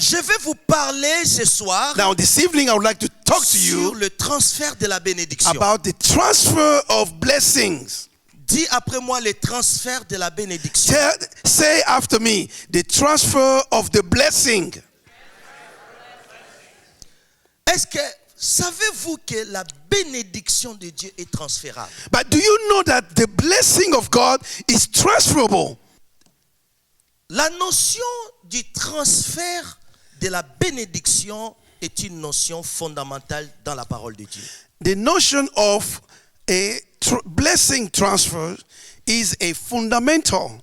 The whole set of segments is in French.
Je vais vous parler ce soir Now, this evening, I would like to talk to sur you le transfert de la bénédiction. about the transfer of blessings. Dis après moi le transfert de la bénédiction. Say after me, the transfer of the blessing. Est-ce que savez-vous que la bénédiction de Dieu est transférable? But do you know that the blessing of God is transferable? La notion du transfert de la bénédiction est une notion fondamentale dans la parole de Dieu. The notion of a blessing transfer is a fundamental.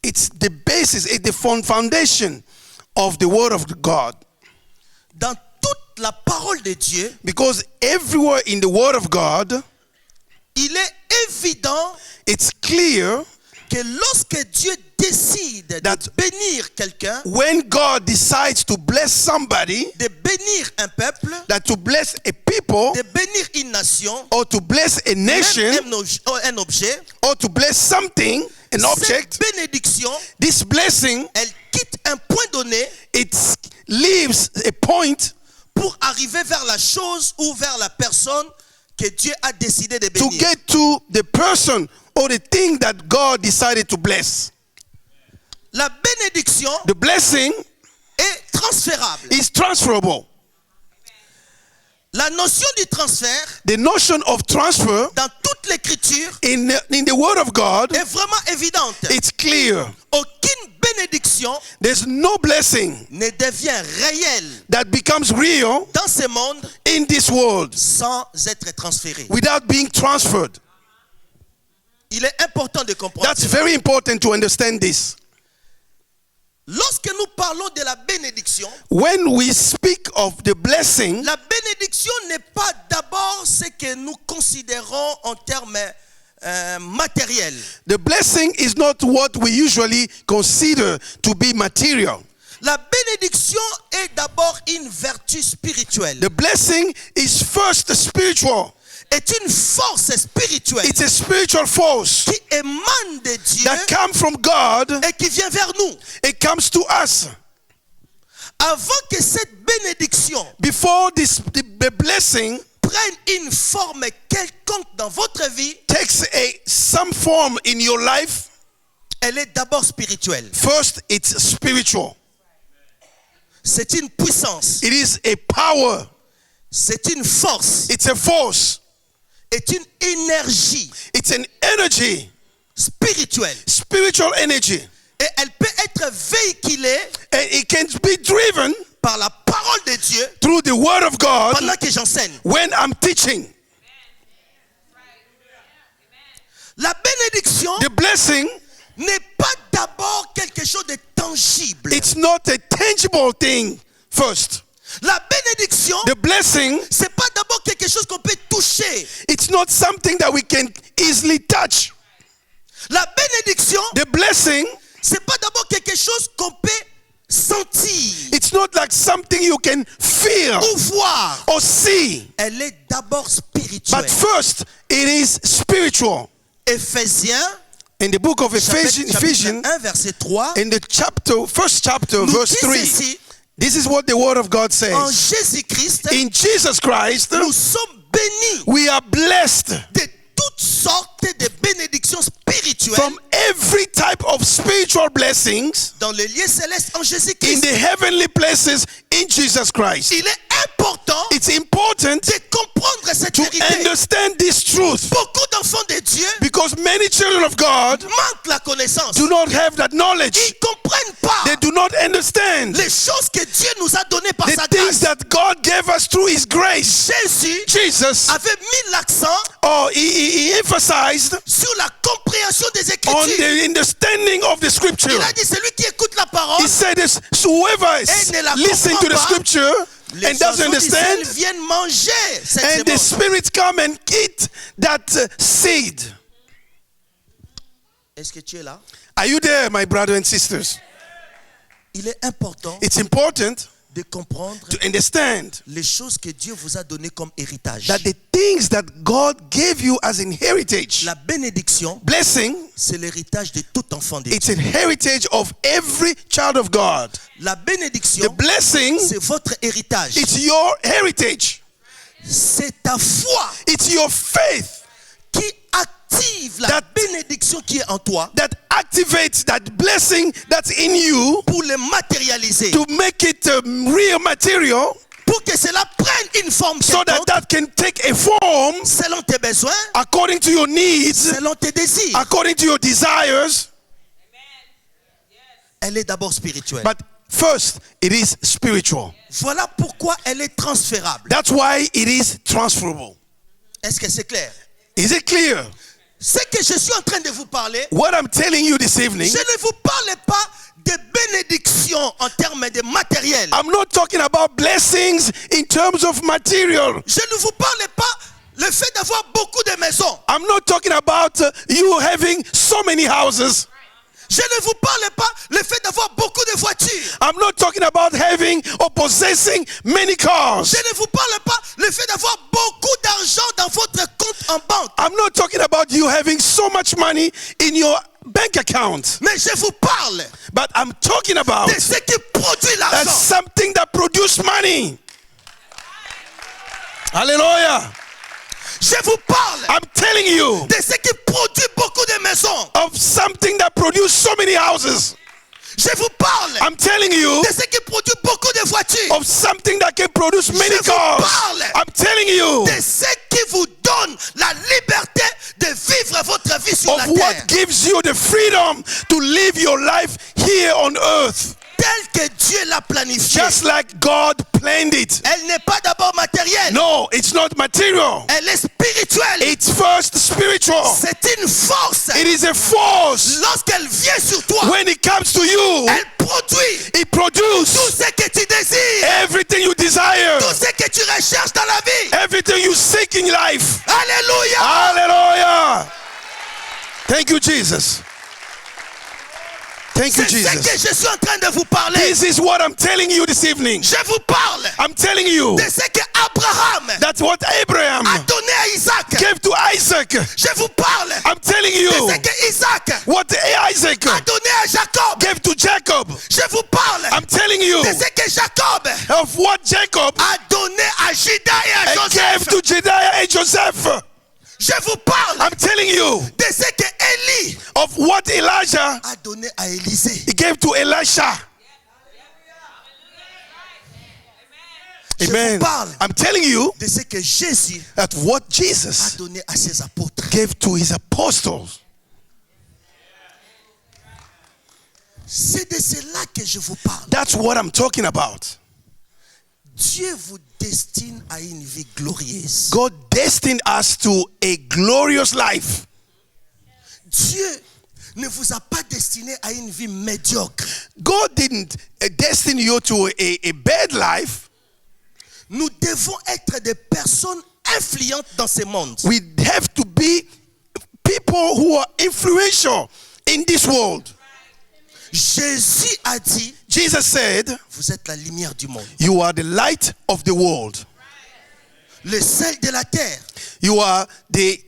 It's the basis, it's the foundation of the word of God. Dans toute la parole de Dieu, Because everywhere in the word of God, il est évident it's clear que lorsque Dieu décide that de bénir quelqu'un, when God decides to bless somebody, de bénir un peuple, that to bless a people, de bénir une nation, or to bless a nation, même un objet, or to bless something, an object, cette bénédiction, this blessing, elle quitte un point donné it leaves a point pour arriver vers la chose ou vers la personne que Dieu a décidé de to bénir. get to the person or the thing that God decided to bless. La bénédiction The blessing est transférable. is transferable. La notion du transfert The notion of transfer dans toute l'écriture in the word of God, est vraiment évidente. it's clear. Aucune bénédiction There's no blessing ne devient réelle that becomes real dans ce monde in this world sans être transférée. without being transferred. Il est important de comprendre That's cela. very important to understand this. Lorsque nous parlons de la bénédiction, When we speak of the blessing, la bénédiction n'est pas d'abord ce que nous considérons en termes matériels. the blessing is not what we usually consider to be material. La bénédiction est d'abord une vertu spirituelle. The blessing is first spiritual. Est une force spirituelle It's a spiritual force qui émane de Dieu that comes from God. et qui vient vers nous. It comes to us. Avant que cette bénédiction Before the blessing prenne une forme quelconque dans votre vie, takes some form in your life, elle est d'abord spirituelle. first it's spiritual. C'est une puissance, It is a power. c'est une force, It's a force. c'est une énergie It's an energy, spirituelle. spiritual energy. Et elle peut être véhiculée And it can be driven par la parole de Dieu through the word of God pendant que j'enseigne. when I'm teaching. La bénédiction The blessing, n'est pas d'abord quelque chose de tangible. it's not a tangible thing first. La bénédiction, The blessing, c'est pas d'abord quelque chose qu'on peut toucher. it's not something that we can easily touch. La bénédiction, The blessing, c'est pas d'abord quelque chose qu'on peut sentir it's not like something you can feel ou voir. or see. Elle est d'abord spirituelle. But first, it is spiritual. Éphésiens, In the book of chapitre Ephesians, 1, verset 3, in the first chapter, nous verse dit 3, ceci: this is what the word of God en says. Jésus-Christ, In Jesus Christ, nous sommes bénis we are blessed de toutes sortes de bénédictions spirituelles from every type of spiritual blessings dans les lieux célestes en in Jésus-Christ. the heavenly places in Jesus Christ. Il est important It's important de comprendre cette to vérité. understand this truth Beaucoup d'enfants de Dieu because many children of God manquent la connaissance. do not have that knowledge. Ils ne comprennent pas They do not understand les choses que Dieu nous a données par the sa things grâce. that God gave us through His grace. Jésus Jesus, avait mis l'accent he emphasized sur la compréhension des on Écritures. the understanding of the scripture. Il a dit, celui qui écoute la parole, He said this, so whoever is Et ne la listening to the comprend pas, scripture les and doesn't enfants d'Israël understand, viennent manger cette and the semence. Spirit come and eat that seed. Est-ce que tu es là? Are you there, my brothers and sisters? Il est important It's important de comprendre to understand les choses que Dieu vous a données comme héritage. that the things that God gave you as an heritage, La bénédiction, blessing, c'est l'héritage de tout enfant de Dieu. it's a heritage of every child of God. La The bénédiction, blessing, c'est votre héritage. it's your heritage. C'est ta foi It's your faith qui active la That- bénédiction qui est en toi that activates that blessing that's in you pour le matérialiser, to make it real material, pour que cela prenne une forme so that quelconque, that can take a form selon tes besoins, according to your needs, selon tes désirs. according to your desires. Elle est d'abord spirituelle. But first, it is spiritual. Voilà pourquoi elle est transférable. That's why it is transferable. Est-ce que c'est clair? Is it clear? Ce que je suis en train de vous parler, What I'm telling you this evening, je ne vous parle pas de bénédiction en termes de matériel. I'm not talking about blessings in terms of material. Je ne vous parle pas le fait d'avoir beaucoup de maisons. I'm not talking about you having so many houses. Je ne vous parle pas le fait d'avoir beaucoup de voitures. I'm not talking about having or possessing many cars. Je ne vous parle pas le fait d'avoir beaucoup d'argent dans votre compte en banque. I'm not talking about you having so much money in your bank account. Mais je vous parle But I'm talking about de ce qui produit that's l'argent. something that produces money. Hallelujah. Je vous parle I'm telling you de ce qui produit beaucoup de maisons. of something that produces so many houses. Je vous parle I'm telling you de ce qui produit beaucoup de voitures. of something that can produce many Je vous cars. parle I'm telling you De ce qui vous donne la liberté de vivre votre vie sur la of what terre. gives you the freedom to live your life here on earth, Tel que Dieu l'a planifié. just like God planned it. Elle n'est pas d'abord matérielle. No, it's not material. Elle est spirituelle. It's first spiritual. C'est une force. It is a force. Lorsqu'elle vient sur toi, When it comes to you, elle produit it tout produces ce que tu désires, everything you desire, tout ce que tu recherches dans la vie. everything you seek in life. Alléluia. Hallelujah. Thank you, Jesus. Thank you, C'est ce que Jesus. je suis en train de vous parler. This is what I'm telling you this evening. Je vous parle I'm telling you de ce que Abraham that's what Abraham a donné à Isaac. gave to Isaac. Je vous parle I'm telling de you ce que Isaac what Isaac a donné à Jacob. gave to Jacob. Je vous parle I'm telling you de ce que Jacob of what Jacob a donné à Judas et à gave Joseph. to Jediah and Joseph. Je vous parle I'm telling you de ce que Élie of what Elijah a donné à Élisée. he gave to Elisha. Je Amen. vous parle I'm telling you de ce que Jésus that what a Jesus donné à ses apôtres. gave to his apostles. C'est de cela que je vous parle. That's what I'm talking about. Dieu vous destine à une vie glorieuse. God destined us to a glorious life. Dieu ne vous a pas destiné à une vie médiocre. God didn't destine you to a bad life. Nous devons être des personnes influentes dans ce monde. We have to be people who are influential in this world. Jésus a dit, Jesus said, vous êtes la lumière du monde, you are the light of the world. le sel de la terre, You are the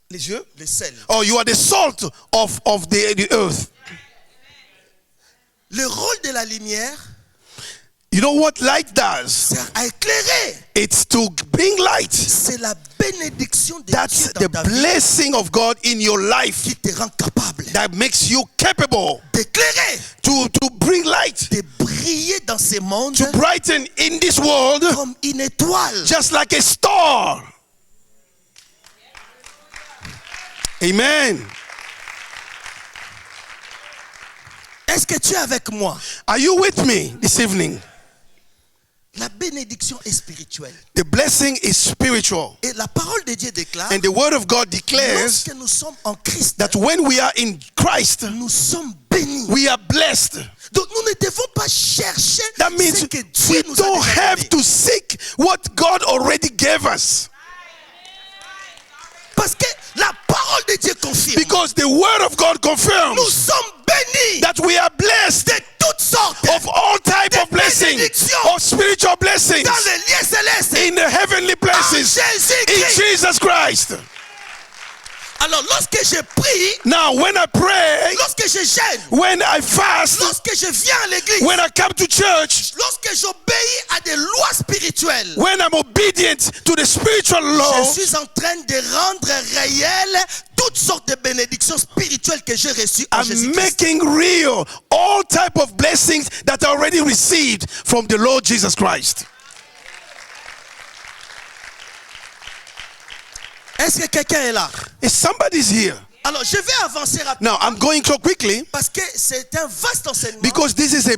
les yeux? le sel. Or you are the salt of the earth. Le rôle de la lumière You know what light does? sert à éclairer. It's to bring light. C'est la bénédiction de That's Dieu the dans ta vie blessing of God in your life qui te rend capable that makes you capable d'éclairer, to bring light, de briller dans ce monde to brighten in this world comme une étoile. just like a star. Amen. Est-ce que tu es avec moi? Are you with me this evening? La bénédiction est spirituelle. The blessing is spiritual. Et la parole de Dieu déclare, And the word of God declares lorsque nous sommes en Christ, that when we are in Christ, nous sommes bénis. we are blessed. Donc nous ne devons pas chercher That means ce que we Dieu nous a don't déjà have donné. to seek what God already gave us. Parce que la parole de Dieu confirme. Because the word of God confirms Nous sommes bénis that we are blessed de toutes sortes of all types of de blessings, bénédictions célestes. in the heavenly En places in Jésus-Christ. Jesus Christ. Alors lorsque je prie, Now, when I pray, lorsque je jeûne, when I fast, lorsque je viens à l'église, when I come to church, lorsque j'obéis à des lois spirituelles, when I'm obedient to the spiritual je law, suis en train de rendre réelles toutes sortes de bénédictions spirituelles que j'ai reçues en I'm Jésus-Christ. making real all type of blessings that are already received from the Lord Jesus Christ. Est-ce que quelqu'un est là? If somebody's here. Alors je vais avancer rapidement Now, I'm going so quickly parce que c'est un vaste enseignement because this is a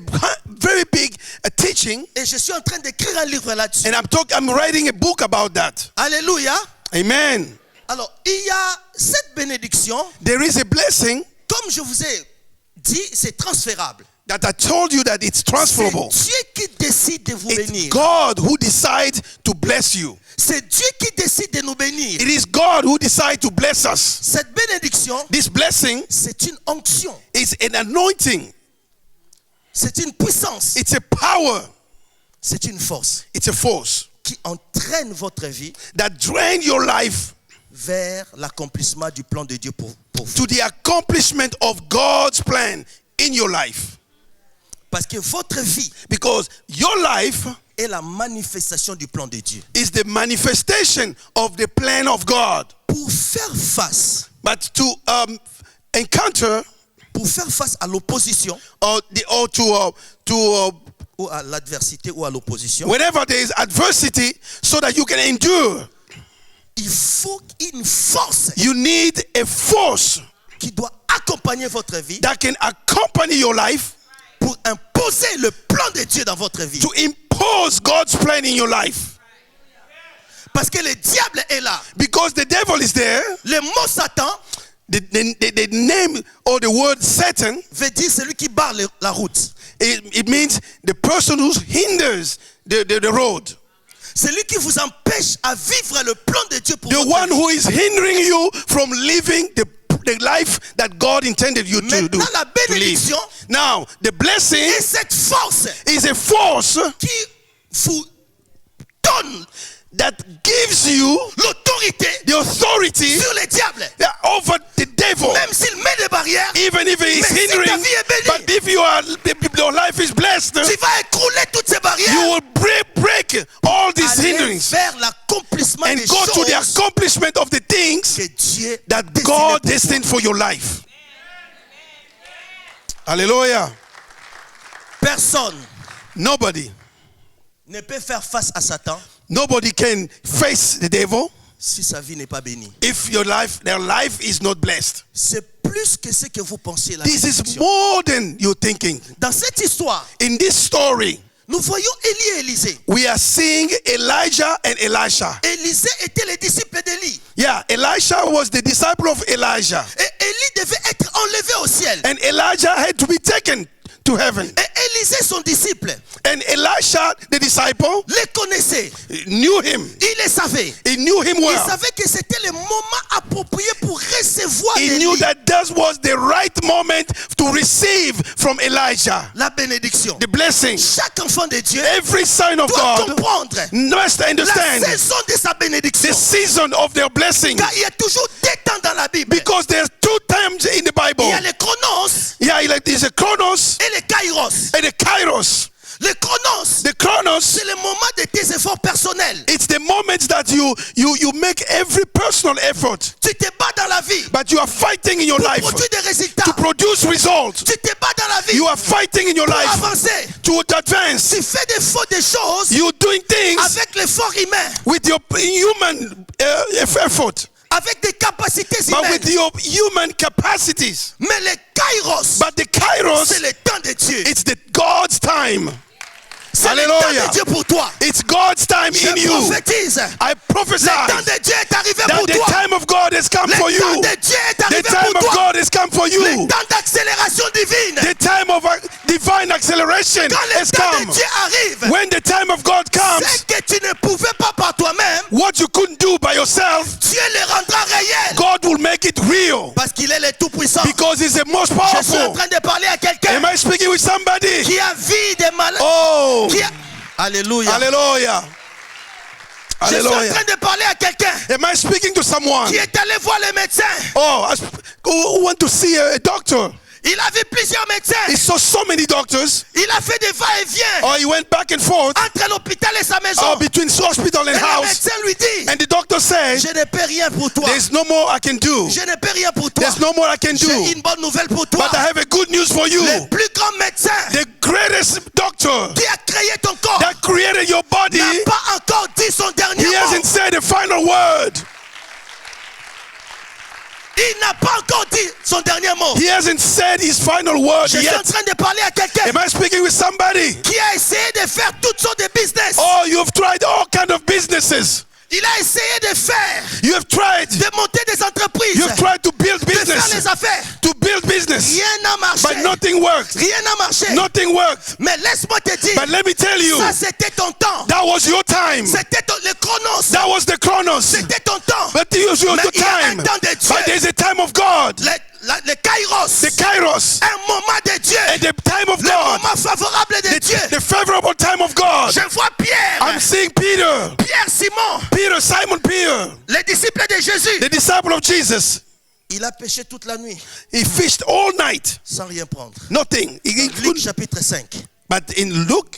very big teaching, et je suis en train d'écrire un livre là-dessus. and I'm writing a book about that. Alléluia. Amen. Alors il y a cette bénédiction, There is a blessing comme je vous ai dit, c'est transférable. that I told you that it's C'est transferable. Dieu qui décide de vous It's bénir. God who decides to bless you. C'est Dieu qui décide de nous bénir. It is God who decides to bless us. Cette bénédiction, This blessing c'est une onction, is an anointing. c'est une puissance, It's a power. c'est une force It's a force qui entraîne votre vie that drain your life vers l'accomplissement du plan de Dieu pour vous. to the accomplishment of God's plan in your life. Parce que votre vie Because your life est la manifestation du plan de Dieu. is the manifestation of the plan of God. Pour faire face, But to encounter pour faire face à l'opposition ou à l'adversité ou à l'opposition, whenever there is adversity, so that you can endure, il faut une force you need a force qui doit accompagner votre vie that can accompany your life pour imposer le plan de Dieu dans votre vie. to impose God's plan in your life. Parce que le diable est là. Because the devil is there. Le mot Satan The name or the word Satan, veut dire celui qui barre la route. it means the person who hinders the road. Celui qui vous empêche à vivre le plan de Dieu pour The votre one vie. who is hindering you from living the life that God intended you to do. Maintenant, la To live. bénédiction Now, the blessing est cette force is a force qui vous donne that gives you l'autorité the authority sur le diable. over the devil. Même s'il met des barrières, Even if he is Mais si ta hindering, vie est bénie, but if your life is blessed, tu vas écrouler toutes ces barrières. you will break all these Aller hindrances vers l'accomplissement and des go to the choses accomplishment of the things que Dieu that destiné God pour toi. destined for your life. Hallelujah. Personne Nobody ne peut faire face à Satan can face the devil si sa vie n'est pas bénie. if their life is not blessed. C'est plus que ce que vous pensez. La This is bénédiction. more than you're thinking. Dans cette histoire, In this story, nous voyons Élie et Élisée. we are seeing Elijah and Elisha. Élisée était le disciple d'Élie. Yeah, Elisha was the disciple of Elijah. Et Élie devait être enlevé au ciel. And Elijah had to be taken to heaven. Et Élisée, son disciple, And Elisha, the disciple, les connaissait. knew him. Il les savait. He knew him Il well. savait que c'était le moment approprié pour recevoir He knew d'Élie that was the right moment to receive from Elijah la bénédiction. the blessing. Chaque enfant de Dieu Every sign of doit God comprendre must la understand saison de sa bénédiction. the season of their blessing. Car il y a toujours deux temps dans la Bible. Because there's two times in the Bible. Il y a le chronos Yeah, there's a chronos et le kairos. and a kairos. Le chronos, The chronos, c'est le moment de tes efforts personnels. it's the moment that you make every personal effort. Tu te bats dans la vie But you are fighting in your pour life produire des résultats. to produce results. Tu te bats dans la vie You are fighting in your pour life avancer. to advance. Tu fais des choses You're doing things avec l'effort humain, with your human effort, avec des capacités but with humaines. your human capacities. Mais le kairos, But the kairos, c'est le temps de Dieu. it's the God's time. C'est le temps Hallelujah. de Dieu pour toi. It's God's time Je in you. prophétise. I prophesy Le temps de Dieu est arrivé that pour the toi. time of God has come for Le temps you. de Dieu est The arrivé time pour of toi. God has come for Le you. temps d'accélération divine. The time of divine acceleration Quand le has temps come. de Dieu arrive, When the time of God comes, ce que tu ne pouvais pas par toi-même, what you couldn't do by yourself, Dieu le rendra réel. God will make it real Parce qu'il est le tout-puissant. because He's the most Je suis en powerful. train de parler à quelqu'un Am I speaking with somebody? qui a vu des malades. Oh, Alléluia. hallelujah. Je suis en Hallelujah. train de parler à quelqu'un Am I speaking to someone? qui est allé voir le médecin. Oh, who went to see a doctor? Il a vu plusieurs médecins. He saw so many doctors. Il a fait des va-et-vient Oh, he went back and forth entre l'hôpital et sa maison. between hospital Et and le house. médecin lui dit, And the doctor said, je ne peux rien pour toi. there's no more I can do. Je ne peux rien pour toi. There's no more I can do. J'ai une bonne nouvelle pour toi. But I have a good news for you. Le plus grand médecin The greatest doctor qui a créé ton corps that created your body, n'a pas encore dit son dernier he mot. hasn't said the final word. Il n'a pas encore dit son dernier mot. He hasn't said his final word Je suis en yet. train de parler à quelqu'un Am I speaking with somebody? qui a essayé de faire toutes sortes de business. Oh, you've tried all kinds of businesses. Il a essayé de faire, You have tried. de monter des entreprises, You've tried to build de faire business. les affaires. To build business. Rien n'a marché. But nothing worked. Rien n'a marché. Nothing worked. Mais laisse-moi te dire, But let me tell you, ça c'était ton temps. that was your time. C'était le chronos. That was the chronos. C'était ton temps. But it was your Mais il y a un time. temps de Dieu. But there's a time of God. Le kairos. The kairos. Un moment de Dieu. And the time of Le God. moment favorable de Dieu. The favorable time of God. Je vois Pierre. I'm seeing Peter. Pierre Simon. Peter, Simon Peter. Le disciple de Jésus. The disciple of Jesus. Il a pêché toute la nuit He fished all night. sans rien prendre. Nothing. Luc chapitre 5. But in Luke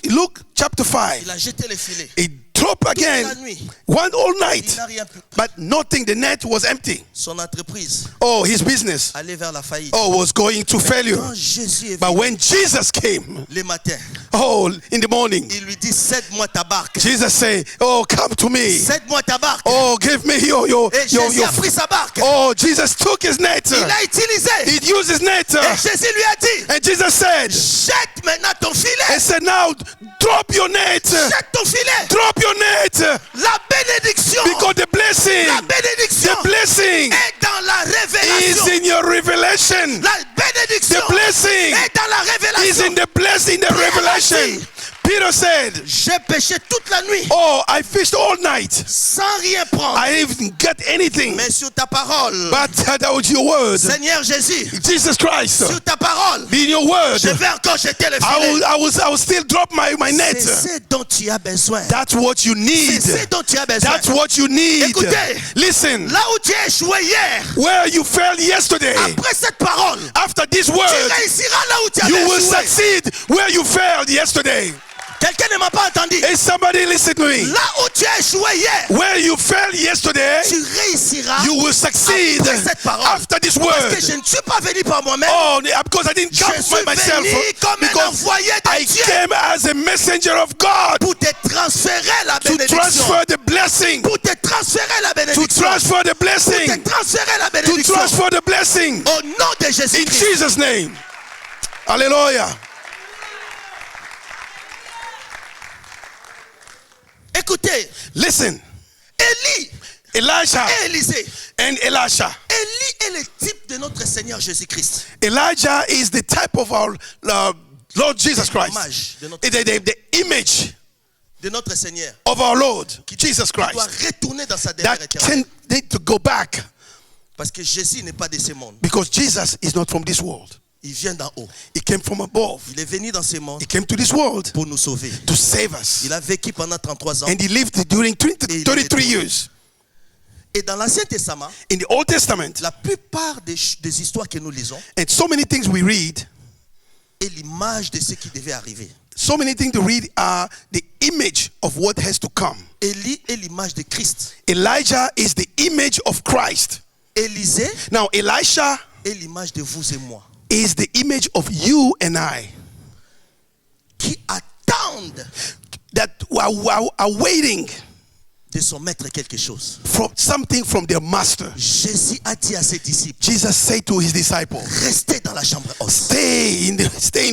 chapter 5, Il a jeté les filets. he dropped la again. nuit. One all Il night. n'a rien pu. But nothing. The net was empty. Son entreprise Oh, his business. allait vers la faillite. Oh, was going to failure. Quand Jésus est But venu when Jesus came, le matin, oh, in the morning, il lui dit, cède-moi ta barque. Jesus said, oh, come to me. Cède-moi ta barque. Oh, give me your Et Jésus a pris sa barque. Oh, Jesus took his net. Il l'a utilisé. He used his net. Et Jésus lui a dit, And Jesus said, jette maintenant ton filet. and said, now drop your net. Jette ton filet. Drop your net. La bénédiction. Because the blessing, La bénédiction the blessing est dans la is révélation. in your revelation. La bénédiction The blessing est dans la is révélation. in the blessing, the revelation. Peter said, J'ai pêché toute la nuit oh, I fished all night. sans rien prendre. I didn't get anything. Mais sur ta parole, But that was your word. Seigneur Jésus, Jesus Christ. sur ta parole, In your word. je vais encore jeter le I filet. will still drop my net. C'est ce dont tu as besoin. That's what you need. C'est ce dont tu as besoin. That's what you need. Écoutez. Listen, Là où tu as échoué hier, where you failed yesterday, après cette parole, after this tu word, réussiras là où tu as you will échoué. succeed where you failed yesterday. Quelqu'un ne m'a pas entendu. Hey, somebody listen to me. Là où tu as échoué hier, Where you failed yesterday, tu réussiras you will succeed après cette parole. after this Parce word. que je ne suis pas venu par moi-même. Oh, because I didn't come Je suis by myself. venu comme un Because envoyé de I Dieu came as a messenger of God pour te transférer la to bénédiction. transfer the blessing. Pour te transférer la To bénédiction. transfer the Pour blessing. te transférer la To bénédiction. transfer the blessing. Au nom de In Jésus-Christ. Jesus' name. Hallelujah. Écoutez, Listen, Élie Elijah et Élisée. and Elisha. Élie est le type de notre Seigneur Jésus-Christ. Elijah is the type of our Lord Jesus Christ. L'image de notre, The image de notre Seigneur. of our Lord Jesus Qui doit Christ. retourner dans sa demeure That éternelle. need to go back Parce que Jésus n'est pas de ce monde. because Jesus is not from this world. Il vient d'en haut. He came from above. Il est venu dans ce monde He came to this world pour nous sauver. to save us. Il a vécu pendant 33 ans. And he lived during 33 years. Et dans l'Ancien Testament, In the Old Testament, la plupart des histoires que nous lisons and so many things we read, est l'image de ce qui devait arriver. so many things to read are the image of what has to come. Élie est l'image de Christ. Elijah is the image of Christ. Élisée Now, Elisha est l'image de vous et moi. is the image of you and I Qui attendent that are waiting de son maître quelque chose. for something from their master. Jésus a dit à ses disciples, Jesus said to his disciples, restez dans la chambre haute. stay in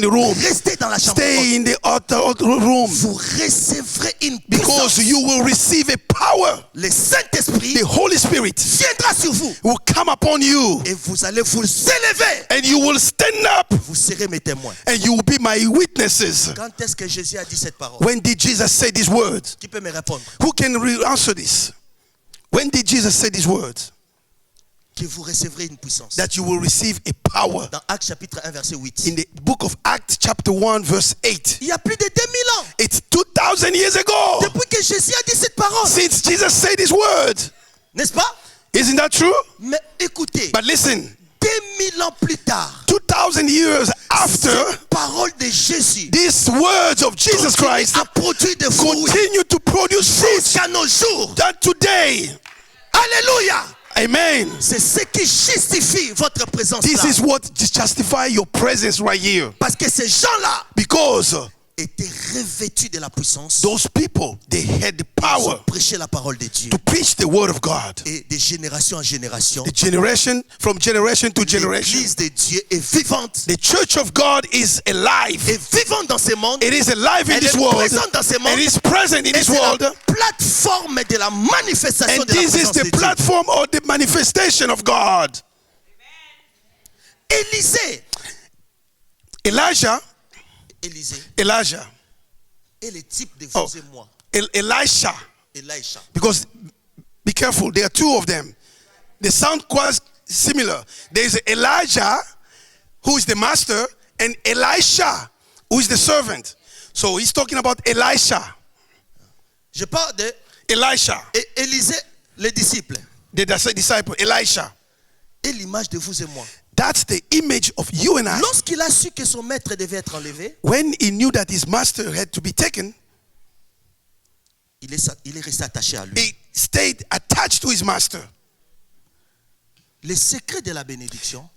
the room. Restez dans la chambre Stay haute. in the outer room Vous recevrez une because puissance. you will receive a power. Le Saint-Esprit The Holy Spirit viendra sur vous. will come upon you Et vous allez vous élever. and you will stand up Vous serez mes témoins. and you will be my witnesses. Quand est-ce que Jésus a dit cette parole? When did Jesus say these words? Qui peut me répondre? Who can answer this? When did Jesus say these words? Que vous recevrez une puissance. That you will receive a power. Dans Actes chapitre 1 verset 8. In the book of Acts chapter 1 verse 8. Il y a plus de 2000 ans. It's 2000 2,000 years ago. Depuis que Jésus a dit cette parole. Since Jesus said his word. N'est-ce pas? Isn't that true? Mais écoutez, But listen, 2000 ans plus tard, 2,000 years after, cette parole de Jésus these words of Jesus continue Christ à produire des fruits continue to produce fruit. jusqu'à nos jours. That today, Alléluia. amen. C'est ce qui justifie votre présence This là. is what justifies your presence right here. Parce que ces gens-là Because étaient revêtus de la puissance. those people, they had the Ils power ont prêché la parole de Dieu. to preach the word of God. Et de génération en génération, The generation, from generation to generation. l'Église de Dieu est vivante. The church of God is alive. Est vivante dans ce monde. It is alive in Elle this est world. présente dans ce monde. And is present in Et this c'est la world. plateforme de la manifestation And de la this is présence de the Dieu. platform or the manifestation of God. Élisée Elijah est le type de vous Oh. et moi. Elisha, Elisha. because be careful, there are two of them. They sound quite similar. There is Elijah, who is the master, and Elisha, who is the servant. So he's talking about Elisha. Je parle de Elisha, Élisée, le disciple, the disciple, Elisha. est l'image de vous et moi. That's the image of you and I. Lorsqu'il a su que son maître devait être enlevé, When he knew that his master had to be taken, il est resté attaché à lui. he stayed attached to his master. Le secret de la bénédiction,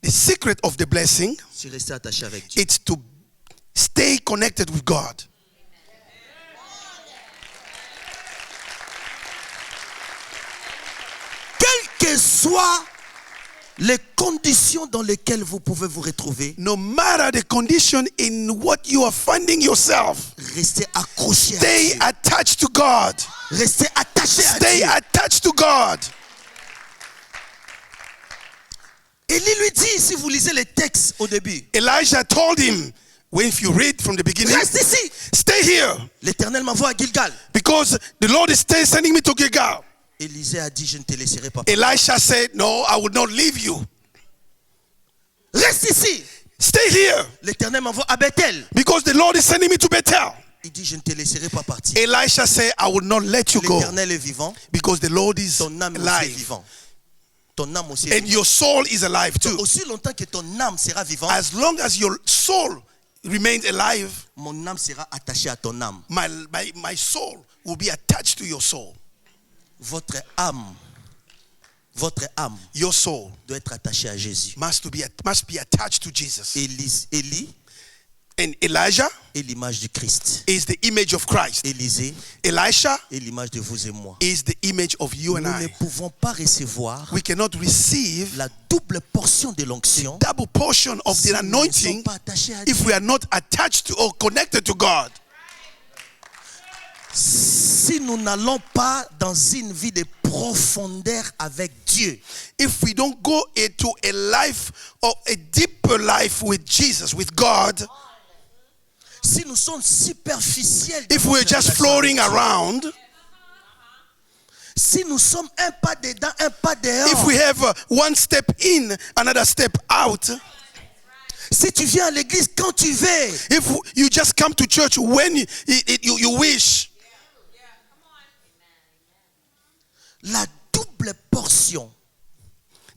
The secret of the blessing, c'est rester attaché avec Dieu. it's to stay connected with God. Quelles que soient les conditions dans lesquelles vous pouvez vous retrouver, No matter the condition in what you are finding yourself, restez accroché à stay Dieu. attached to God. Restez attaché à Stay Dieu. attached to God. Élie lui dit, si vous lisez les textes au début, Elijah told him, when if you read from the beginning, reste ici. stay here L'Éternel m'envoie à Gilgal. because the Lord is sending me to Gilgal. Élisée a dit, je ne te laisserai pas. Elisha said, no, I will not leave you. Reste ici. Stay here L'Éternel m'envoie à Bethel. because the Lord is sending me to Bethel. Il dit, je ne te laisserai pas partir. Elisha said, I will not let you go L'Éternel est vivant. because the Lord is Ton âme aussi est alive. vivant. Ton âme aussi est And vivant. your soul is alive too. Aussi longtemps que ton âme sera vivante, As long as your soul remains alive, mon âme sera attachée à ton âme. my soul will be attached to your soul. Votre âme Your soul doit être attachée à Jésus. must be attached to Jesus. Élie And Elijah est l'image du Christ. is the image of Christ. Élisée Elisha est l'image de vous et moi. is the image of you and Nous ne I. pouvons pas recevoir We cannot receive la double portion de l'onction double portion of si the nous ne sommes anointing pas attachés à if Dieu. we are not attached to or connected to God. Si nous n'allons pas dans une vie de profondeur avec Dieu, If we don't go into a life or a deeper life with Jesus, with God, si nous sommes superficiels, dans if we're notre just relation floating avec Dieu, around, si nous sommes un pas dedans, un pas if dehors, we have one step in, another step out, si tu viens à l'église quand tu veux, if you just come to church when you wish, la double portion,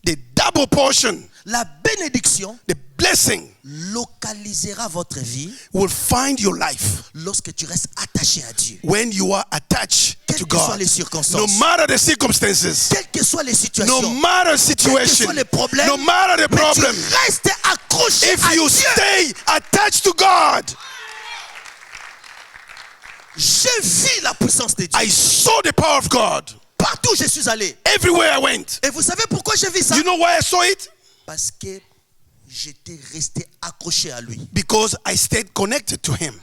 the double portion, la bénédiction the blessing localisera votre vie will find your life lorsque tu restes attaché à Dieu. when you are attached Quelles to que soient God. les No circonstances, matter the circumstances, quelles que soient les no situations, matter quels que situation, soient les problèmes, no matter the mais problem, tu restes accroché if à you Dieu. stay attached to God, J'ai vu la puissance de Dieu. I saw the power of God Partout où je suis allé. everywhere I went. Et vous savez pourquoi j'ai vu ça? You know why I saw it? Parce que j'étais resté accroché à lui. Because I stayed connected to Him.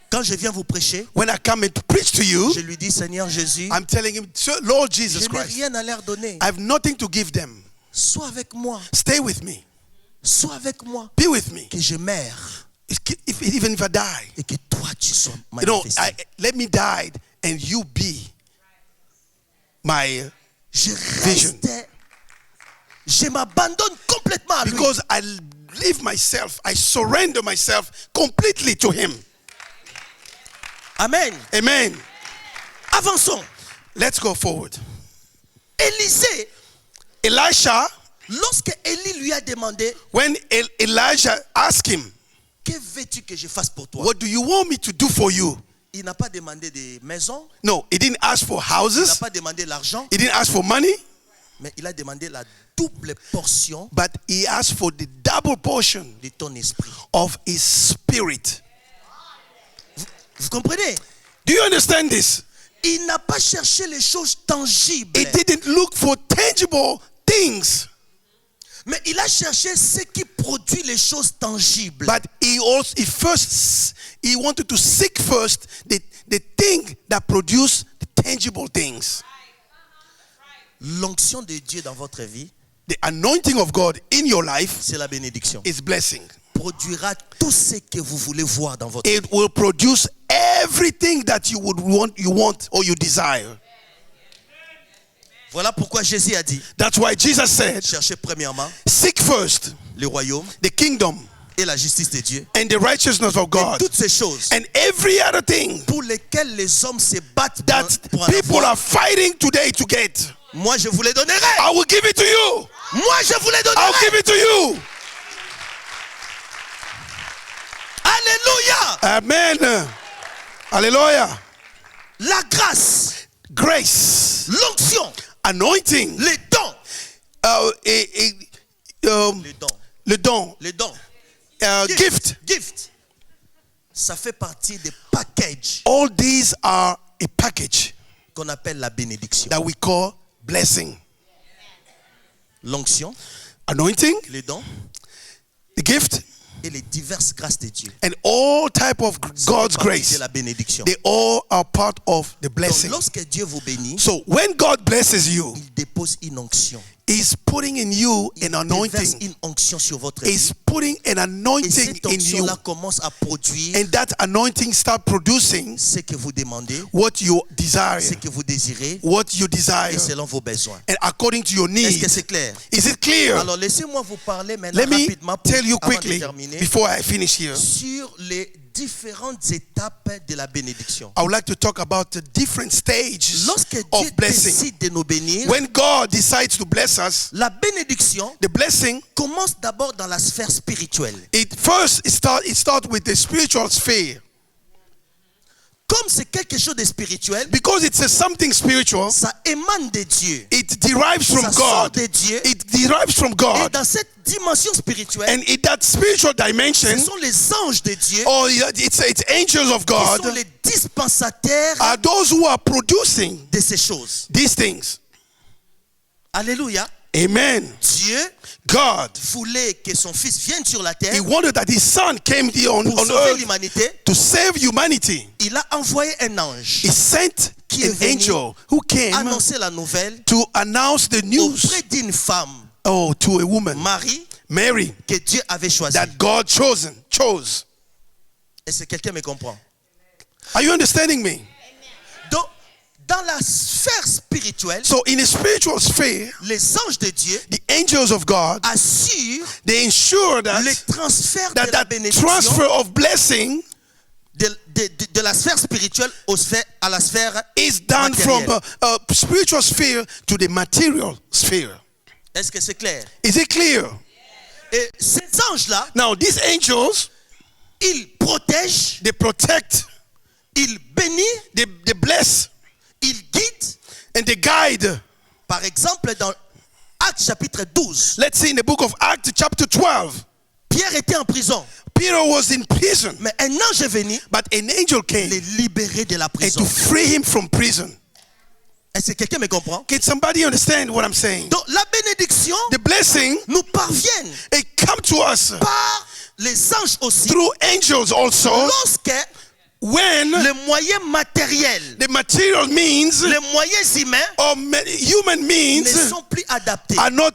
Quand je viens vous prêcher, When I come and preach to you, je lui dis, Seigneur Jésus, I'm telling Him, Lord je Jesus n'ai Christ, rien à leur donner. I have nothing to give them. Sois avec moi. Stay with me. Sois avec moi. Be with me. Que je meurs Even if I die, et que toi tu sois you know, manifesté. let me die and you be my Je vision. reste, je m'abandonne complètement à lui. Because I leave myself, I surrender myself completely to Him. Amen. Amen. Avançons. Let's go forward. Élisée, Elisha, lorsque Élie lui a demandé, when Elijah asked him, que veux-tu que je fasse pour toi? what do you want me to do for you? Il n'a pas demandé des maisons, No, he didn't ask for il n'a houses. pas demandé l'argent, He didn't ask for money, mais il a demandé la double portion but he asked for the double portion de ton esprit. of his spirit. Vous comprenez? Do you understand this? Il n'a pas cherché les choses tangibles, He didn't look for tangible things, mais il a cherché ce qui produit les choses tangibles. but he wanted to seek first the thing that produce the tangible things. L'onction de Dieu dans votre vie, The anointing of God in your life c'est la bénédiction. is blessing. Produira tout ce que vous voulez voir dans votre vie. It will produce everything that you want or you desire. Voilà pourquoi Jésus a dit, That's why Jesus said, cherchez premièrement seek first le royaume the kingdom et la justice de Dieu. and the righteousness of Et God, toutes ces choses and every other thing pour lesquelles les hommes se battent that pour en people avoir, are fighting today to get, moi je vous les donnerai. I will give it to you. Moi je vous les I'll donnerai. give it to you. Alléluia. Amen. Hallelujah. La grâce, Grace, l'onction, anointing, les dons, les dons, le don, les dons, gift. gift. Ça fait partie des packages All these are a package qu'on appelle la bénédiction. that we call blessing. L'onction, Anointing, les dons the gift, et les diverses grâces de Dieu. and all type of Ça fait God's partie grace. de la bénédiction. They all are part of the Donc, blessing. lorsque Dieu vous bénit, So when God blesses you, il dépose une onction. He's putting in you Il an déverse anointing. une onction sur votre vie. He's putting an Et anointing cette in you. onction-là commence à produire And that anointing start producing ce que vous demandez, what you desire. ce que vous désirez, What you desire. et selon vos besoins. And according to your Est-ce que needs. c'est clair? Is it clear? Alors laissez-moi vous parler maintenant Let me rapidement tell you avant de quickly terminer before I finish here. sur les différentes étapes de la bénédiction. I would like to talk about the different stages Lorsque Dieu of blessing. décide de nous bénir, When God decides to bless us, la bénédiction the blessing, commence d'abord dans la sphère spirituelle. it start with the spiritual sphere. Comme c'est quelque chose de spirituel, Because it's something spiritual, ça émane de Dieu. it derives from Ça sort God. de Dieu. It derives from Et God. dans cette dimension spirituelle, And in that spiritual ce dimension, sont les anges de Dieu it's angels of qui sont God, les dispensataires are those who are producing de ces choses. these things. Alléluia. Amen. Dieu God, voulait que son fils vienne sur la He terre wanted that His Son came here on pour sauver earth l'humanité. to save humanity. Il a envoyé un ange He sent qui est an venu angel who came annoncer la nouvelle to announce the news auprès d'une femme, to a woman, Marie, Mary, que Dieu avait choisie. that God chose. Est-ce que quelqu'un me comprend? Are you understanding me? Donc, dans la sphère spirituelle, So in a spiritual sphere, les anges de Dieu the angels of God, assurent they ensure that le transfert de la that bénédiction transfer of blessing de la sphère spirituelle à la sphère is done from matérielle. a spiritual sphere to the material sphere. Est-ce que c'est clair? Is it clear? Et ces anges-là, Now these angels, ils protègent, they protect, ils bénissent, they bless, ils guident. and they guide. Par exemple, dans Actes chapitre 12, Let's see in the book of Acts chapter 12. Pierre était en prison, Peter was in prison, mais un ange est venu but an angel came les libérer de la and prison. to free him from prison. Est-ce que quelqu'un me comprend? Can somebody understand what I'm saying? Donc la bénédiction The blessing, nous parvient it come to us par les anges aussi through angels also lorsque when les moyens matériels, the material means les moyens humains or human ne means sont plus adaptés. are not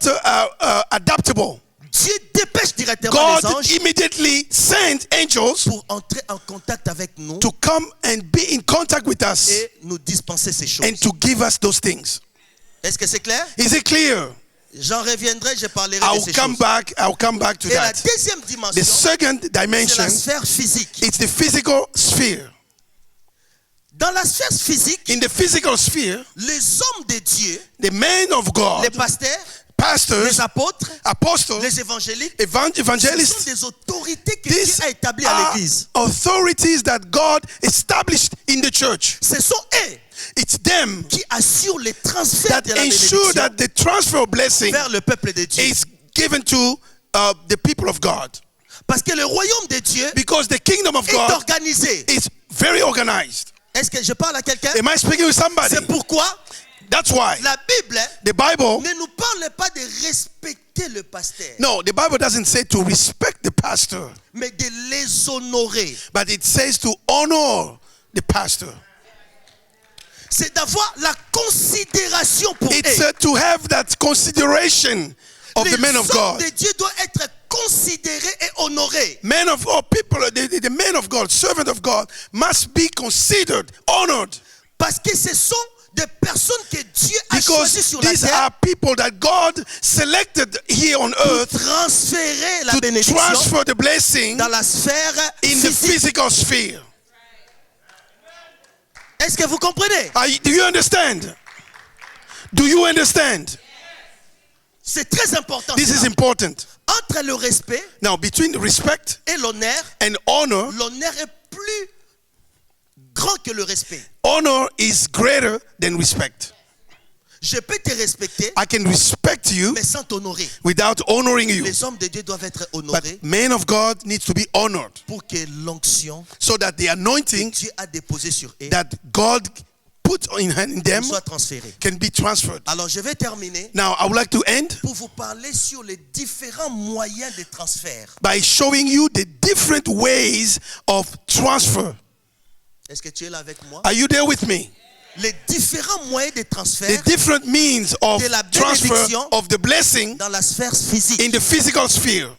adaptable. Dieu dépêche directement God les anges immediately sent angels pour entrer en contact avec nous to come and be in contact with us et nous dispenser ces choses. and to give us those things. Est-ce que c'est clair? Is it clear? J'en reviendrai, je parlerai de I'll ces come choses. back. I'll come back to Et la that. deuxième The dimension, second c'est dimension, la sphère physique. it's the physical sphere. Dans la sphère physique, In the physical sphere, les hommes de Dieu, the men of God, les pasteurs, pastors, les apôtres, apostles, les évangéliques, ce evangelists, sont des autorités que Dieu these a établies à are l'église. authorities that God established in the church. Ce sont eux It's them qui assurent les transferts that de la ensure bénédiction that the transfer of blessing vers le peuple de Dieu. is given to the people of God. Parce que le royaume de Dieu Because the kingdom of est God organisé. is very organized. Est-ce que je parle à quelqu'un? Am I speaking with somebody? C'est pourquoi That's why la Bible the Bible, ne nous parle pas de respecter le pasteur, no, the Bible doesn't say to respect the pastor, mais de les honorer. but it says to honor the pastor. C'est d'avoir la considération pour It's eux. to have that consideration of Les the men of hommes God. de Dieu doivent être considérés et honorés. Men of God, people, the men of God, servant of God, must be considered, honored, Parce que ce sont des personnes que Dieu a choisies because sur la these terre are people that God selected here on pour earth transférer la to bénédiction transfer the blessing dans la sphère in the physique. physical sphere. Est-ce que vous comprenez? Do you understand? Do you understand? C'est très important. This is cela. important. Entre le respect Now, between respect et l'honneur, and honor, l'honneur est plus grand que le respect. honor is greater than respect. Je peux te respecter, I can respect you mais sans t'honorer. without honoring you. Les hommes de Dieu doivent être honorés But men of God needs to be honored pour que l'onction so that the que anointing Dieu a déposée sur eux that God put in them soit transférée. can be transferred. Alors je vais terminer Now, I would like to end pour vous parler sur les différents moyens de transfert. by showing you the different ways of transfer. Est-ce que tu es là avec moi? Are you there with me? Les différents moyens de transfert The different means of de la transfer bénédiction of the blessing dans la sphère physique. in the physical sphere.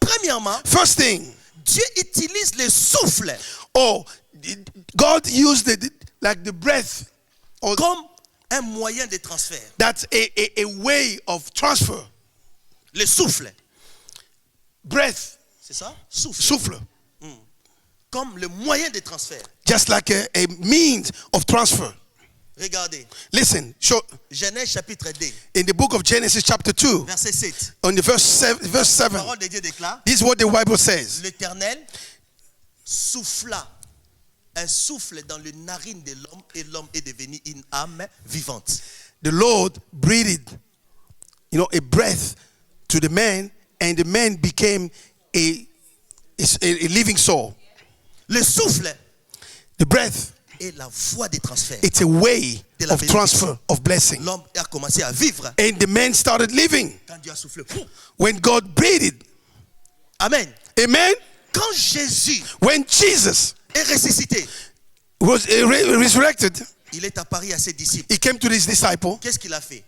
Premièrement, First thing, Dieu utilise le souffle God used the breath, or comme un moyen de transfert. that's a way of transfer. Le souffle, Breath, c'est ça? Souffle. souffle, Comme le moyen de transfert. just like a means of transfer. Regardez, Listen, show Genèse chapitre 2, in the book of Genesis chapter 2, verset 7. on the verse 7, La verse 7, parole de Dieu déclare, this is what the Bible says. l'Éternel souffla un souffle dans les narines de l'homme et l'homme est devenu une âme vivante. The Lord breathed, a breath to the man, and the man became a living soul. Le souffle The breath, est la voie de transfert. it's a way De la of transfer of blessing. L'homme a commencé à vivre And the man started living quand Dieu a soufflé. when God breathed. Amen. Amen. Quand Jésus When Jesus est ressuscité, was resurrected, il est apparu à ses disciples. he came to his disciple. Qu'est-ce qu'il a fait?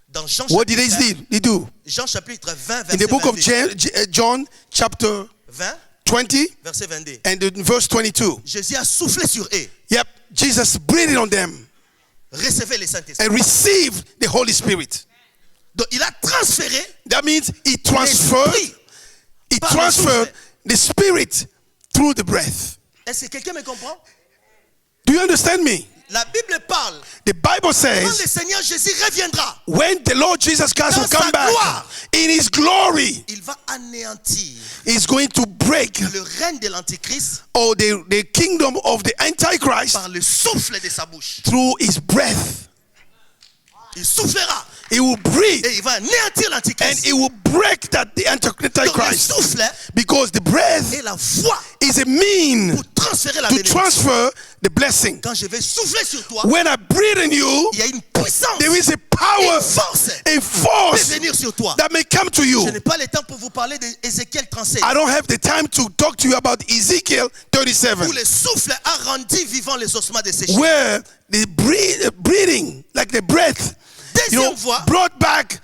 Dans Jean What did chapitre, he do? Jean chapitre 20, In verset the book of 22. John, chapter 20, 20, verset 22. and in verse 22. Jésus a soufflé sur eux. Yep, Jesus breathed on them Recevez le Saint-Esprit. and received the Holy Spirit. Donc il a transféré That means he transferred, l'esprit. he par le transferred souffle. the Spirit through the breath. Est-ce que quelqu'un me comprend? Do you understand me? La Bible parle. The Bible Quand le says Seigneur Jésus reviendra, when the Lord Jesus Christ will Dans come sa back gloire. in his glory, il va anéantir he's going to break le règne de l'Antichrist or the kingdom of the Antichrist par le souffle de sa bouche. through his breath. Il soufflera He will breathe et il va anéantir and l'Antichrist. he will break that the Donc le Antichrist, souffle because the breath est la voie is a mean pour transférer la to bénédiction. transfer the blessing. Quand je vais souffler sur toi, When I breathe in you, il y a une puissance, there is a power, une force a qui peut force venir sur toi. that may come to Je you. n'ai pas le temps pour vous parler d'Ézéchiel 37, I don't have the time to talk to you about Ezekiel 37, où le souffle a rendu vivant les ossements desséchés. where the breathing, like the breath, Deuxième voie, brought back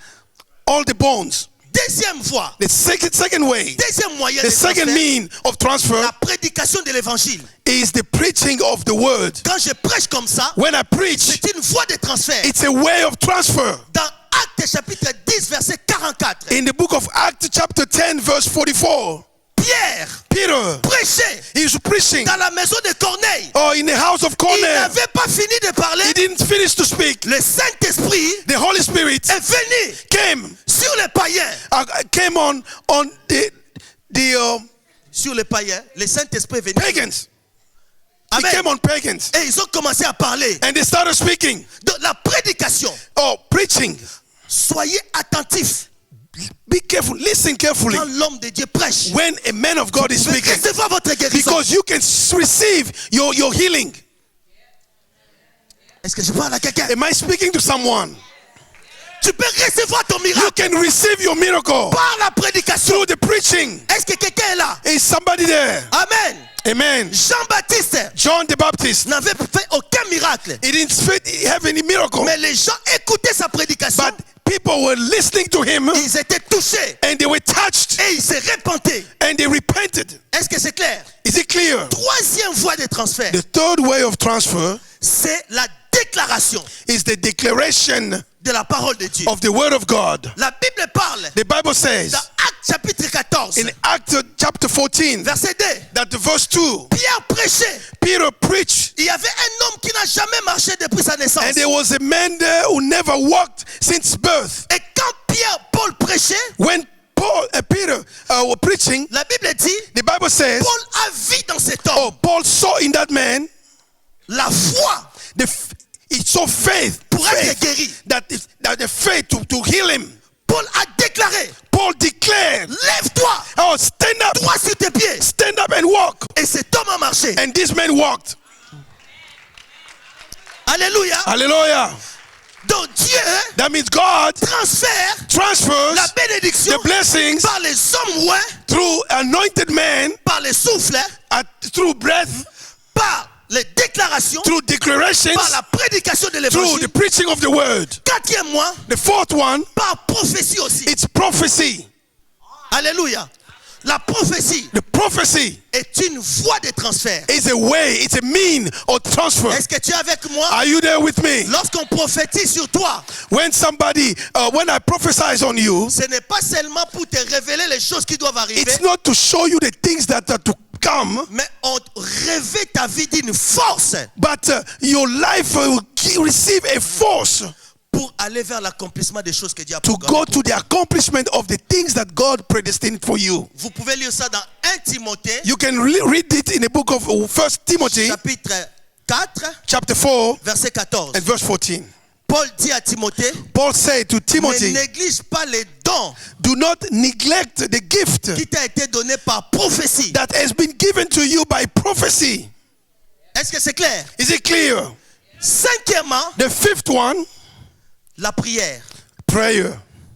all the bones. deuxième voie, The second way, deuxième moyen the de second transfert, mean of transfer la prédication de l'évangile. is the preaching of the word. Quand je prêche comme ça, When I preach, c'est une voie de transfert. it's a way of transfer. Dans Actes chapitre 10, verset 44, In the book of Acts chapter 10 verse 44, Pierre Peter, prêchait he was preaching. dans la maison de Corneille. Oh, in the house of Il Cornell. n'avait pas fini de parler. He didn't finish to speak. Le Saint-Esprit The Holy Spirit est venu came sur les païens. Came on the Sur les païens, le Saint-Esprit est venu. pagans. He Amen. came on pagans. Et ils ont commencé à parler. And they started speaking. De la prédication. Oh, preaching. Soyez attentifs Be careful. Listen carefully. quand l'homme de Dieu prêche. When a man of God is Vous pouvez speaking. recevoir votre guérison. Because you can receive your healing. Est-ce que je parle à quelqu'un? Am I speaking to someone? Tu peux recevoir ton You miracle can receive your miracle par la prédication. through the preaching. Est-ce que quelqu'un est là? Is somebody there? Amen. Amen. Jean-Baptiste John the Baptist. n'avait fait aucun miracle. He didn't have any miracle. Mais les gens écoutaient sa prédication. But people were listening to him Ils étaient touchés and they were touched et ils se repentaient. and they repented. Est-ce que c'est clair? Is it clear? Troisième voie de transfert, The third way of transfer c'est la déclaration is the declaration de la parole de Dieu. of the word of God. La Bible parle The Bible says dans Actes chapitre 14, in Acts chapter 14 verset 2. that the verse 2, Pierre prêchait. Peter preached, Il y avait un homme qui n'a jamais marché depuis sa naissance. and there was a man there who never walked since birth. Et quand Paul prêchait, When Peter were preaching, la Bible dit, the Bible says, Paul a vu dans cet homme oh, Paul saw in that man la foi he saw faith, pour être guéri. that the faith to heal him. Paul a déclaré, Paul declared, lève-toi, oh, stand up, droit sur tes pieds. stand up and walk. Et cet homme a marché. And this man walked. Alléluia. Hallelujah. Donc Dieu That means God transfère transfers la bénédiction the blessings par les hommes oints, through anointed man, par les souffles, through breath, par les déclarations, through declarations, par la prédication de through l'évangile. the preaching of the word. Quatrième mois, The fourth one, par prophétie aussi. it's prophecy. Alléluia. La prophétie The prophecy est une voie de transfert. is a way, it's a mean of transfer. Est-ce que tu es avec moi? Are you there with me? Lorsqu'on prophétise sur toi, When I prophesize on you, ce n'est pas seulement pour te révéler les choses qui doivent arriver, it's not to show you the things that are to come, mais on revêt ta vie d'une force but your life will receive a force pour aller vers l'accomplissement des choses que Dieu a to programmées. go to the accomplishment of the things that God predestined for you. Vous pouvez lire ça dans 1 Timothée, You can read it in the book of 1 Timothy, chapitre 4, chapter 4 verset 14. and verse 14. Paul dit à Timothée, Paul said to ne Timothy, néglige pas les dons do not neglect the gift qui t'a été donné par prophétie. that has been given to you by prophecy. Est-ce que c'est clair? Is it clear? Cinquièmement, The fifth one, la prière. prayer.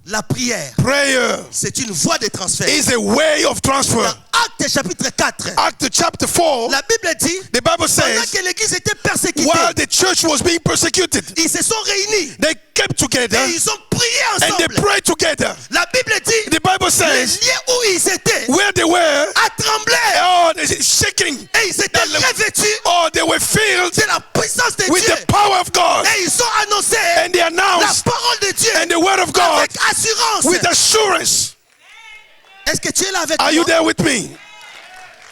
La prière, Prayer c'est une voie de transfert. is a way of transfer. Dans Actes chapitre 4, Acts chapter 4, la Bible dit, the Bible pendant says, que l'église était persécutée, while the church was being persecuted, ils se sont réunis they came together et ils ont prié and they ensemble. prayed together. La Bible dit, The Bible les says, lieux où ils étaient where they were, a tremblé oh, they shaking. et ils étaient revêtus Oh, they were filled de la puissance de with Dieu. the power of God. Et ils ont annoncé And they la announced parole de Dieu and the word of God avec assurance. with assurance. Est-ce que tu es là avec Are moi? you there with me?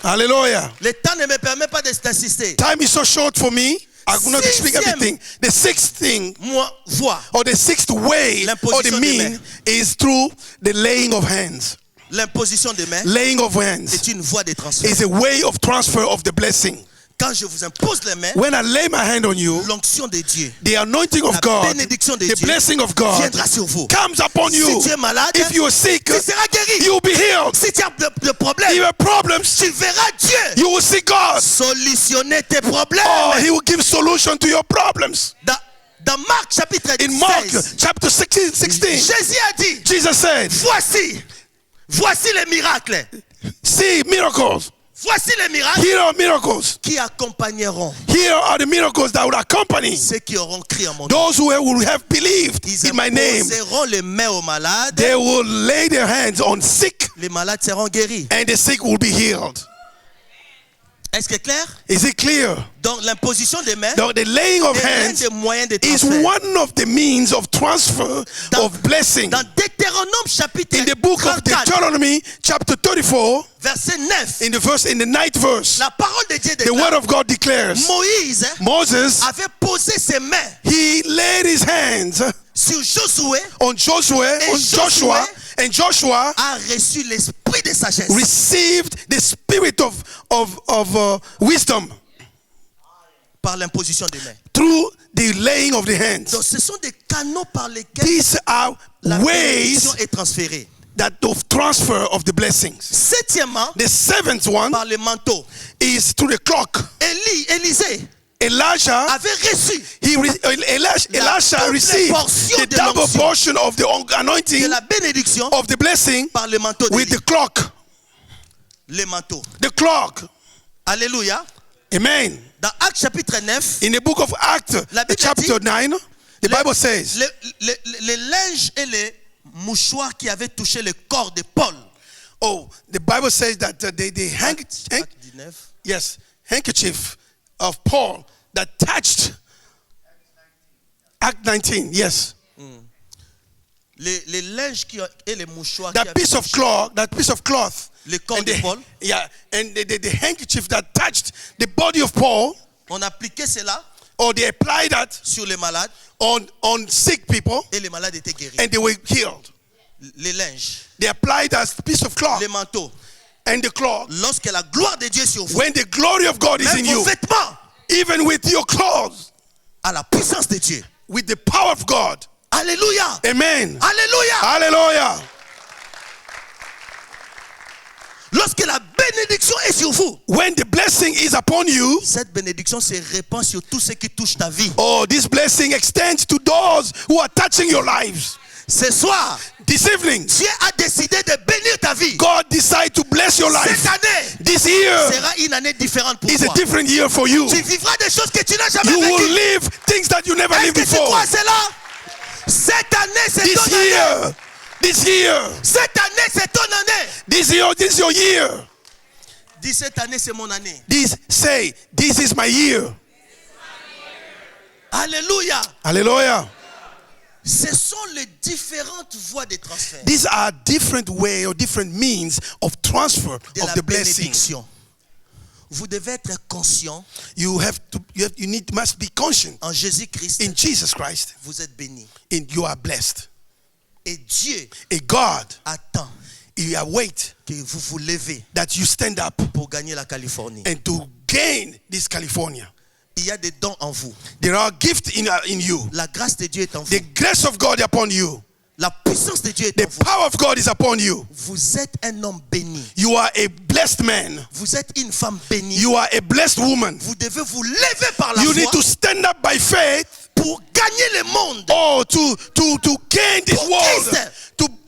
Hallelujah. Le temps ne me permet pas d'insister. Time is so short for me. I could not speak Sixième. everything. The sixth thing, Moi, voix. or the sixth way, or the L'imposition des mean, mains. is through the laying of hands. L'imposition des mains Laying of hands est une voie de transfert. is a way of transfer of the blessing. Quand je vous impose les mains, When I lay my hand on you, l'onction de Dieu, the anointing of la God, bénédiction de the Dieu blessing of God viendra sur vous. comes upon Si you. tu es malade, If you are sick, tu seras guéri. you will be healed. Si tu as de If problèmes, you have problems, tu verras Dieu you will see God. solutionner tes problèmes. Oh, He will give solution to your problems. Dans Marc chapitre In Mark 16, chapter 16, Jésus a dit, Jesus said, voici les miracles. see miracles. Voici les miracles Here are miracles. qui accompagneront Here are the miracles that will accompany ceux qui auront crié en mon nom. those who will have believed Ils in my name. imposeront les mains aux malades. They will lay their hands on sick Les malades seront guéris. and the sick will be healed. Est-ce que c'est clair? Is it clear? Donc l'imposition des mains The laying of est l'un hands des moyens de is transfert. one of the means of transfer of blessing. Dans Deutéronome chapitre In the book of 34, Deuteronomy, chapter 34, verset 9, in the ninth verse, la parole de Dieu the word déclare, of God declares, Moïse Moses, avait posé ses mains he laid his hands sur Josué, on Joshua, and Joshua a reçu l'esprit de sagesse. received the spirit of wisdom Par l'imposition des mains. through the laying of the hands. Donc ce sont des canaux par lesquels These are la bénédiction ways est transférée. that of transfer of the blessings. Septièmement, The seventh one par le manteau. is through the clock. Élisée Elijah, avait reçu Elisha double received portion the de double l'onction. portion of the de anointing la bénédiction of the blessing par le manteau with d'Élie. the clock. Le manteau. The clock. Alléluia. Amen. Dans Actes chapitre 9, In the book of Acts, La Bible chapter dit, 9, the Bible says, les linges et les mouchoirs qui avaient touché le corps de Paul. oh, the Bible says that the Actes 19. handkerchief of Paul that touched Act 19, yes. Les linges et les mouchoirs qui That avaient piece of touché cloth, le corps and de Paul, the handkerchief that touched the body of Paul, on appliquait cela or they applied that sur les malades on sick people, et les malades étaient guéris. and they were healed. Les linges, They applied that piece of cloth les manteaux. and the cloth. Lorsque la gloire de Dieu est sur vous, When the glory of God is même in vos you, vêtements even with your clothes, à la puissance de Dieu. with the power of God. Alléluia. Amen. Alléluia. Hallelujah. Lorsque la bénédiction est sur vous, When the blessing is upon you, cette bénédiction se répand sur tout ce qui touche ta vie. oh, this blessing extends to those who are touching your lives. Ce soir, This evening, Dieu a décidé de bénir ta vie. God decided to bless your life. Cette année This year sera une année différente pour is a toi. different year for you. Tu vivras des choses que tu n'as jamais You will vécues. live things that you never Est-ce lived que tu before. crois cela? Cette année, c'est This ton année. year, this year, Cette année, c'est ton année. this is your year. Dis, cette année, c'est mon année. This is my year. Alléluia. Hallelujah. Ce sont les différentes voies de transfert These are different way or different means of transfer de of la the blessing. bénédiction. Vous devez être conscient You must be conscient en Jésus-Christ. in Jesus Christ. Vous êtes bénis. You are blessed. Et Dieu A God, attend you await que vous vous levez that you stand up pour gagner la Californie. and to gain this California. Il y a des dons en vous. There are gifts in you. La grâce de Dieu est en vous. The grace of God is upon you. La puissance de Dieu est The en vous. power of God is upon you. Vous êtes un homme béni. You are a blessed man. Vous êtes une femme bénie. You are a blessed woman. Vous devez vous lever par la You foi need to stand up by faith. pour gagner le monde. Oh, to gain this Pour world. Christ.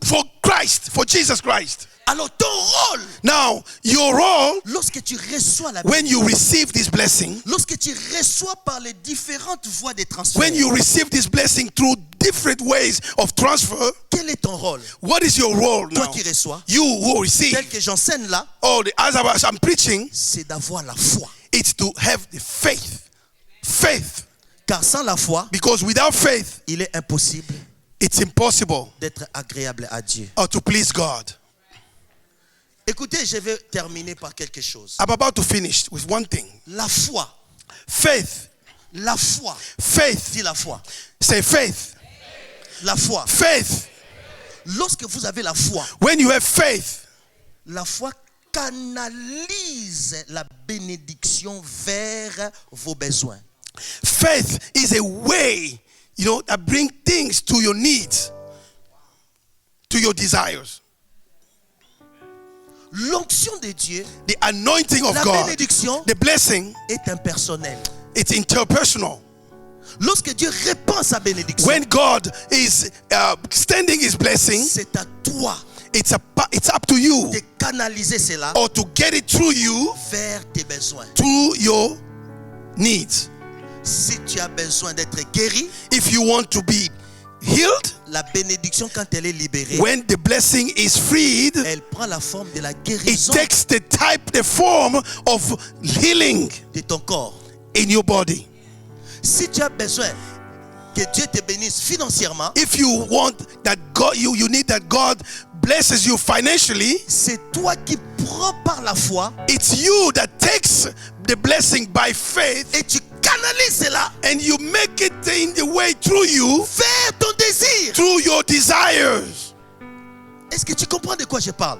For Christ, for Jesus Christ. Alors ton rôle, Now, your role, lorsque tu reçois la when you receive this blessing, lorsque tu reçois par les différentes voies de transfert, when you receive this blessing through different ways of transfer, quel est ton rôle? what is your role Toi now? qui reçois, You who receive. tel que j'enseigne là, As I'm preaching, c'est d'avoir la foi. it's to have the faith. Faith. Car sans la foi, Because without faith, il est impossible it's impossible d'être agréable à Dieu. to please God. Écoutez, je vais terminer par quelque chose. I'm about to finish with one thing. La foi. Faith. La foi. Faith. Dis la foi. Say faith. La foi. Faith. Lorsque vous avez la foi, When you have faith, la foi canalise la bénédiction vers vos besoins. faith is a way, that bring things to your needs, to your desires. L'onction de Dieu, The anointing of la God, bénédiction the blessing, est impersonnelle. it's interpersonal. Lorsque Dieu répand sa bénédiction, When God is extending his blessing, c'est à toi it's up to you de canaliser cela or to get it through you vers tes besoins. to your needs. Si tu as besoin d'être guéri, If you want to be healed, La bénédiction, quand elle est libérée, when the blessing is freed, elle prend la forme de la it guérison takes the form of healing de ton corps. in your body. Si tu as besoin que Dieu te bénisse financièrement, If you want that God, you need that God blesses you financially, c'est toi qui prends par la foi it's you that takes the blessing by faith et tu canalises cela and you make it in the way through you, vers ton désir. through your desires. Est-ce que tu comprends de quoi je parle?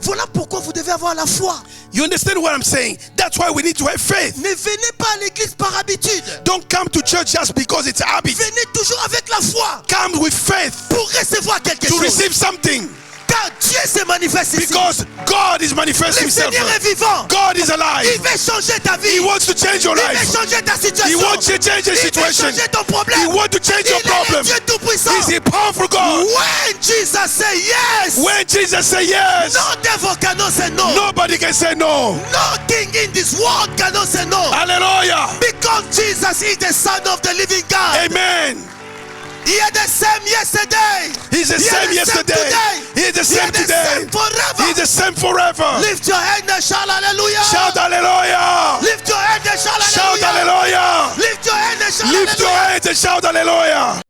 Voilà pourquoi vous devez avoir la foi. You understand what I'm saying? That's why we need to have faith. Ne venez pas à l'église par habitude. Don't come to church just because it's a habit. Venez toujours avec la foi Come with faith pour recevoir quelque to chose. receive something, Car Dieu se manifeste ici. because God is manifesting Le himself. Seigneur est vivant. God is Il alive. veut changer ta vie. He wants to change your Il veut life. changer ta He situation. wants to change your Il veut situation. changer ton problème. He wants to change your Il est le problem. Dieu tout-puissant. He's a powerful God. When Jesus say yes, When Jesus said yes, no devil cannot say no. nobody can say no. No king in this world cannot say no. Hallelujah. Because Jesus is the Son of the living God. Amen. He is the same yesterday. He's the He is same the yesterday. today. He's the He same is the today. same forever. He's the same forever. Lift your hand and shout hallelujah. Shout hallelujah. Lift your hand and shout Shout hallelujah. hallelujah. Lift your hand and shout Lift your hallelujah. hands and shout hallelujah.